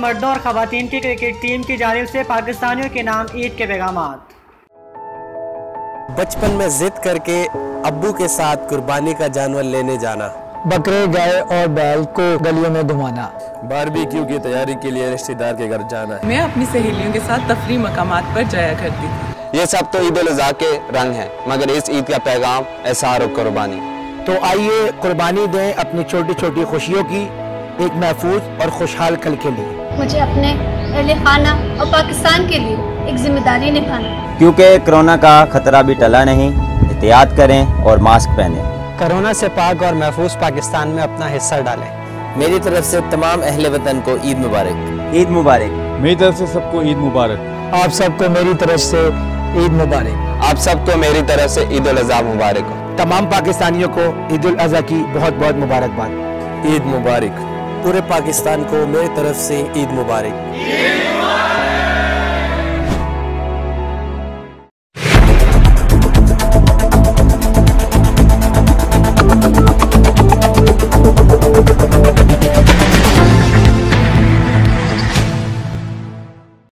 मर्दों और खवातीन की क्रिकेट टीम की जानिब से पाकिस्तानियों के नाम ईद के पैगामात। बचपन में जिद करके अब्बू के साथ कुर्बानी का जानवर लेने जाना, बकरे, गाय और बैल को गलियों में घुमाना, बारबेक्यू की तैयारी के लिए रिश्तेदार के घर जाना। मैं अपनी सहेलियों के साथ तफरी मकामात पर जाया करती थी। ये सब तो ईद उल अज़हा के रंग हैं, मगर इस ईद का पैगाम एहसार और कुर्बानी। तो आइए कुर्बानी दें अपनी छोटी छोटी खुशियों की एक महफूज और खुशहाल कल के लिए। मुझे अपने अहले खाना और पाकिस्तान के लिए एक जिम्मेदारी निभाना, क्योंकि कोरोना का खतरा भी टला नहीं। एहतियात करें और मास्क पहनें। कोरोना से पाक और महफूज पाकिस्तान में अपना हिस्सा डालें। मेरी तरफ से तमाम अहले वतन को ईद मुबारक। ईद मुबारक। मेरी तरफ से सबको ईद मुबारक। आप सबको मेरी तरफ से ईद मुबारक। आप सबको मेरी तरफ से ईद उल अज़हा मुबारक हो। तमाम पाकिस्तानियों को ईद उल अज़हा की बहुत बहुत मुबारकबाद। ईद मुबारक। पूरे पाकिस्तान को मेरी तरफ से ईद मुबारक।